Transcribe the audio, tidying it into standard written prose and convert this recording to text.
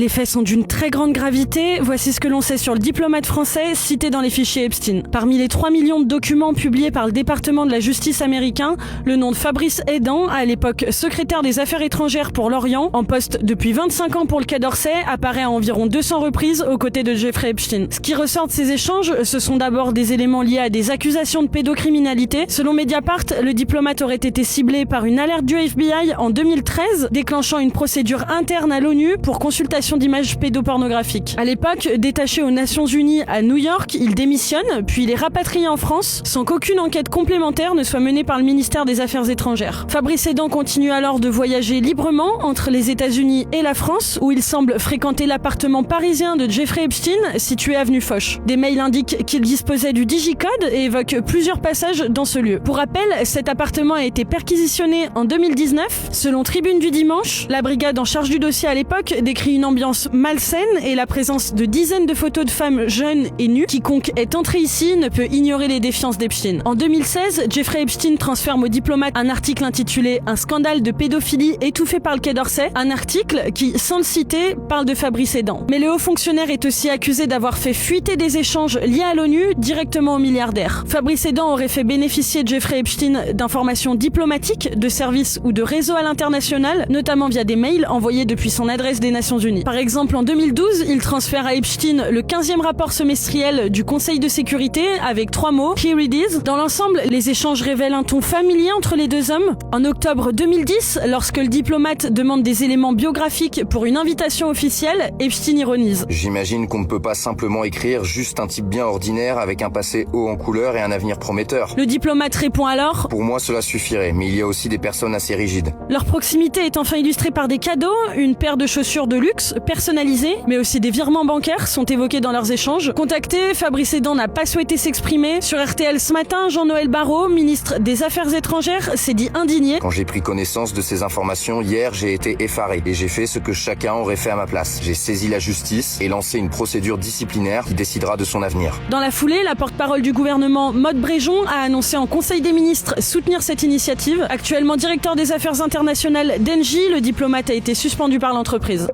Les faits sont d'une très grande gravité. Voici ce que l'on sait sur le diplomate français cité dans les fichiers Epstein. Parmi les 3 millions de documents publiés par le département de la justice américain, le nom de Fabrice Hédan, à l'époque secrétaire des Affaires étrangères pour l'Orient, en poste depuis 25 ans pour le Quai d'Orsay, apparaît à environ 200 reprises aux côtés de Jeffrey Epstein. Ce qui ressort de ces échanges, ce sont d'abord des éléments liés à des accusations de pédocriminalité. Selon Mediapart, le diplomate aurait été ciblé par une alerte du FBI en 2013, déclenchant une procédure interne à l'ONU pour consultation d'images pédopornographiques. À l'époque, détaché aux Nations Unies à New York, il démissionne, puis il est rapatrié en France, sans qu'aucune enquête complémentaire ne soit menée par le ministère des Affaires étrangères. Fabrice Hédan continue alors de voyager librement entre les États-Unis et la France, où il semble fréquenter l'appartement parisien de Jeffrey Epstein, situé avenue Foch. Des mails indiquent qu'il disposait du digicode et évoquent plusieurs passages dans ce lieu. Pour rappel, cet appartement a été perquisitionné en 2019. Selon Tribune du Dimanche, la brigade en charge du dossier à l'époque décrit une ambiance malsaine et la présence de dizaines de photos de femmes jeunes et nues. Quiconque est entré ici ne peut ignorer les défiances d'Epstein. En 2016, Jeffrey Epstein transfère au diplomate un article intitulé « Un scandale de pédophilie étouffé par le Quai d'Orsay », un article qui, sans le citer, parle de Fabrice Hédan. Mais le haut fonctionnaire est aussi accusé d'avoir fait fuiter des échanges liés à l'ONU directement aux milliardaires. Fabrice Hédan aurait fait bénéficier Jeffrey Epstein d'informations diplomatiques, de services ou de réseaux à l'international, notamment via des mails envoyés depuis son adresse des Nations Unies. Par exemple, en 2012, il transfère à Epstein le 15e rapport semestriel du Conseil de sécurité avec 3 mots, Here it is. Dans l'ensemble, les échanges révèlent un ton familier entre les deux hommes. En octobre 2010, lorsque le diplomate demande des éléments biographiques pour une invitation officielle, Epstein ironise. J'imagine qu'on ne peut pas simplement écrire juste un type bien ordinaire avec un passé haut en couleur et un avenir prometteur. Le diplomate répond alors: Pour moi, cela suffirait, mais il y a aussi des personnes assez rigides. Leur proximité est enfin illustrée par des cadeaux, une paire de chaussures de luxe, personnalisées, mais aussi des virements bancaires sont évoqués dans leurs échanges. Contacté, Fabrice Hédan n'a pas souhaité s'exprimer. Sur RTL ce matin, Jean-Noël Barrot, ministre des Affaires étrangères, s'est dit indigné. Quand j'ai pris connaissance de ces informations hier, j'ai été effaré et j'ai fait ce que chacun aurait fait à ma place. J'ai saisi la justice et lancé une procédure disciplinaire qui décidera de son avenir. Dans la foulée, la porte-parole du gouvernement, Maud Bréjon, a annoncé en Conseil des ministres soutenir cette initiative. Actuellement directeur des affaires internationales d'Engie, le diplomate a été suspendu par l'entreprise.